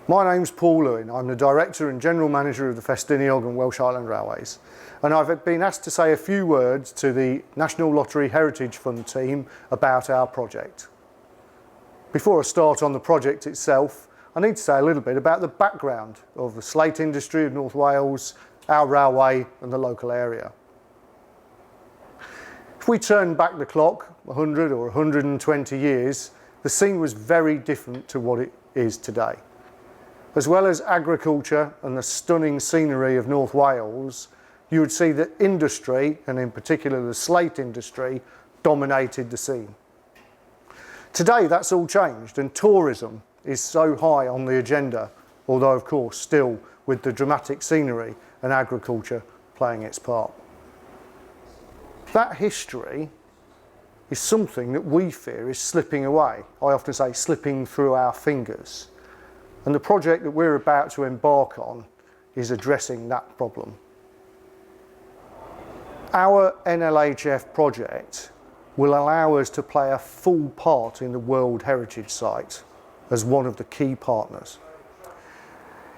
My name's Paul Lewin. I'm the Director and General Manager of the Festiniog and Welsh Island Railways, and I've been asked to say a few words to the National Lottery Heritage Fund team about our project. Before I start on the project itself, I need to say a little bit about the background of the slate industry of North Wales, our railway and the local area. If we turn back the clock 100 or 120 years, the scene was very different to what it is today. As well as agriculture and the stunning scenery of North Wales, you would see that industry, and in particular the slate industry, dominated the scene. Today that's all changed, and tourism is so high on the agenda, although of course still with the dramatic scenery and agriculture playing its part. That history is something that we fear is slipping away. I often say slipping through our fingers. And the project that we're about to embark on is addressing that problem. Our NLHF project will allow us to play a full part in the World Heritage Site as one of the key partners.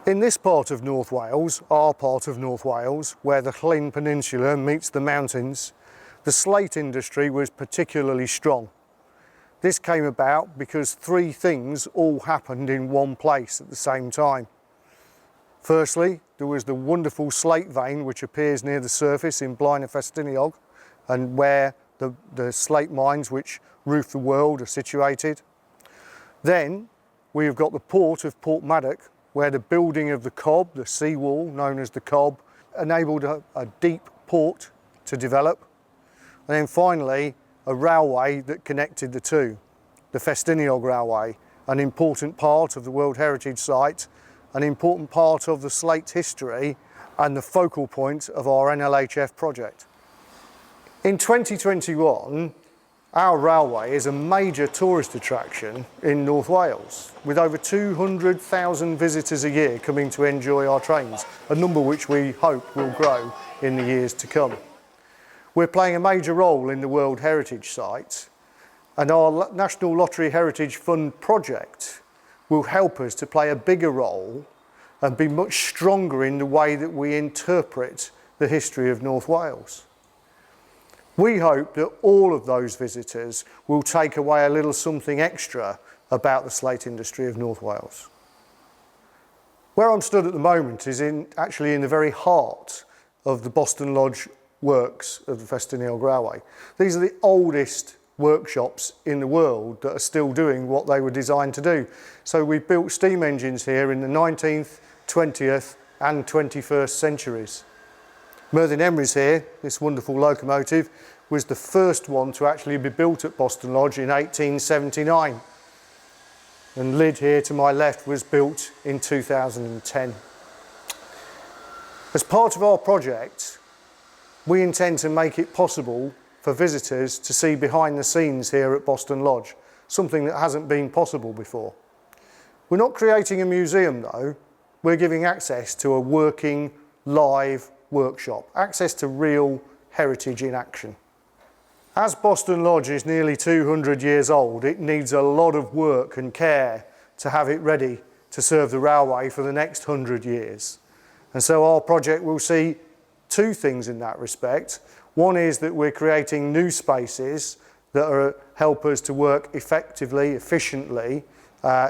In this part of North Wales, our part of North Wales, where the Llyn Peninsula meets the mountains, the slate industry was particularly strong. This came about because three things all happened in one place at the same time. Firstly, there was the wonderful slate vein which appears near the surface in Blaen y Festiniog, and where the slate mines which roof the world are situated. Then we have got the port of Porthmadog, where the building of the Cobb, the seawall known as the Cobb, enabled a deep port to develop. And then finally, a railway that connected the two, the Festiniog Railway, an important part of the World Heritage Site, an important part of the slate history and the focal point of our NLHF project. In 2021, our railway is a major tourist attraction in North Wales, with over 200,000 visitors a year coming to enjoy our trains, a number which we hope will grow in the years to come. We're playing a major role in the World Heritage Site, and our National Lottery Heritage Fund project will help us to play a bigger role and be much stronger in the way that we interpret the history of North Wales. We hope that all of those visitors will take away a little something extra about the slate industry of North Wales. Where I'm stood at the moment is actually in the very heart of the Boston Lodge works of the Festiniog Railway. These are the oldest workshops in the world that are still doing what they were designed to do. So we built steam engines here in the 19th, 20th and 21st centuries. Merthin Emery's here, this wonderful locomotive, was the first one to actually be built at Boston Lodge in 1879. And Lyd here to my left was built in 2010. As part of our project, we intend to make it possible for visitors to see behind the scenes here at Boston Lodge, something that hasn't been possible before. We're not creating a museum though, we're giving access to a working, live workshop, access to real heritage in action. As Boston Lodge is nearly 200 years old, it needs a lot of work and care to have it ready to serve the railway for the next 100 years. And so our project will see two things in that respect. One is that we're creating new spaces that help us to work effectively, efficiently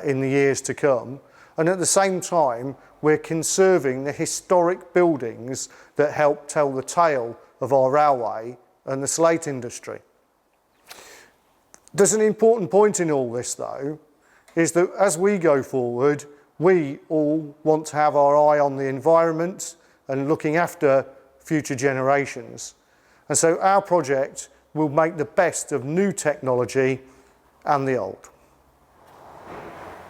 in the years to come. And at the same time, we're conserving the historic buildings that help tell the tale of our railway and the slate industry. There's an important point in all this though, is that as we go forward, we all want to have our eye on the environment and looking after future generations. And so our project will make the best of new technology and the old.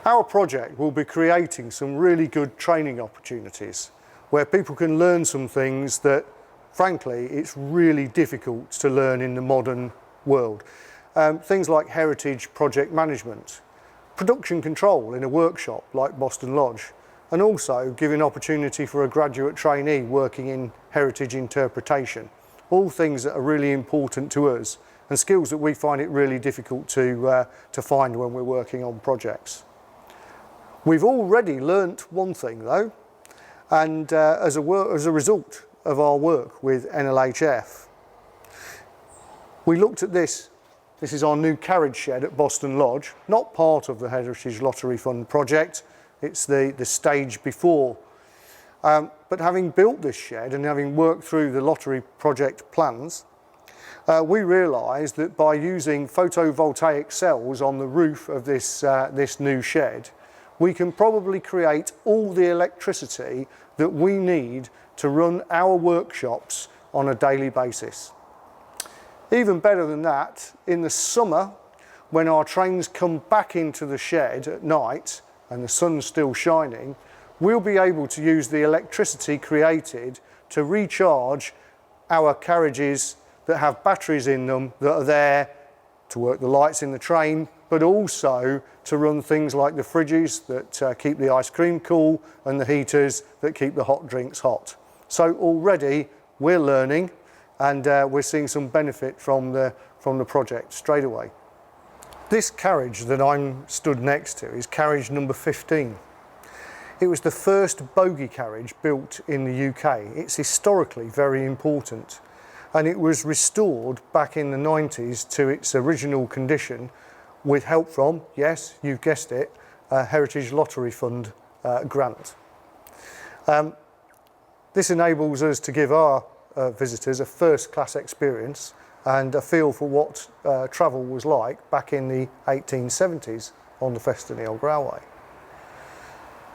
Our project will be creating some really good training opportunities where people can learn some things that, frankly, it's really difficult to learn in the modern world. Things like heritage project management, production control in a workshop like Boston Lodge, and also giving opportunity for a graduate trainee working in heritage interpretation. All things that are really important to us and skills that we find it really difficult to find when we're working on projects. We've already learnt one thing though, and as a result of our work with NLHF, we looked at this. This is our new carriage shed at Boston Lodge, not part of the Heritage Lottery Fund project. It's the stage before. But having built this shed and having worked through the lottery project plans, we realised that by using photovoltaic cells on the roof of this new shed, we can probably create all the electricity that we need to run our workshops on a daily basis. Even better than that, in the summer, when our trains come back into the shed at night and the sun's still shining, we'll be able to use the electricity created to recharge our carriages that have batteries in them that are there to work the lights in the train, but also to run things like the fridges that keep the ice cream cool and the heaters that keep the hot drinks hot. So already we're learning and we're seeing some benefit from the project straight away. This carriage that I'm stood next to is carriage number 15. It was the first bogie carriage built in the UK. It's historically very important, and it was restored back in the 90s to its original condition with help from, yes, you've guessed it, a Heritage Lottery Fund grant. This enables us to give our visitors a first-class experience and a feel for what travel was like back in the 1870s on the Festiniog Railway.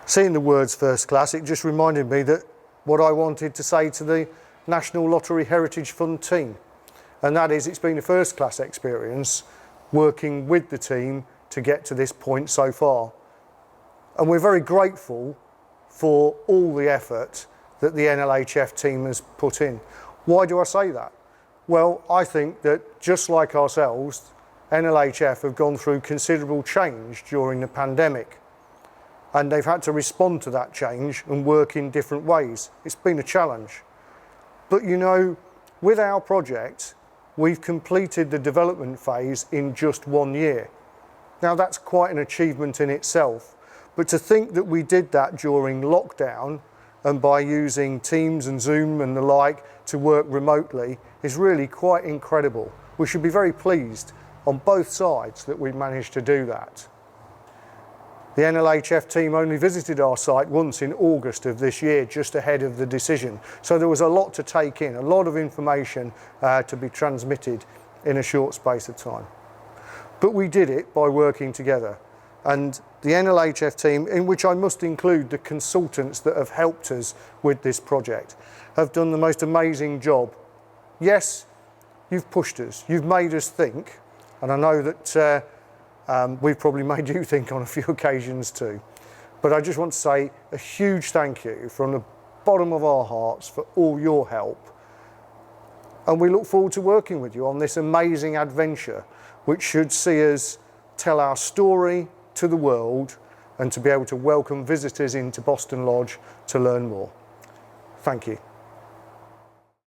Seeing the words first class, it just reminded me that what I wanted to say to the National Lottery Heritage Fund team, and that is it's been a first class experience working with the team to get to this point so far. And we're very grateful for all the effort that the NLHF team has put in. Why do I say that? Well, I think that just like ourselves, NLHF have gone through considerable change during the pandemic, and they've had to respond to that change and work in different ways. It's been a challenge. But you know, with our project, we've completed the development phase in just 1 year. Now that's quite an achievement in itself, but to think that we did that during lockdown and by using Teams and Zoom and the like to work remotely is really quite incredible. We should be very pleased on both sides that we managed to do that. The NLHF team only visited our site once in August of this year, just ahead of the decision. So there was a lot to take in, a lot of information to be transmitted in a short space of time. But we did it by working together. And the NLHF team, in which I must include the consultants that have helped us with this project, have done the most amazing job. Yes, you've pushed us, you've made us think, and I know that we've probably made you think on a few occasions too. But I just want to say a huge thank you from the bottom of our hearts for all your help. And we look forward to working with you on this amazing adventure, which should see us tell our story to the world and to be able to welcome visitors into Boston Lodge to learn more. Thank you.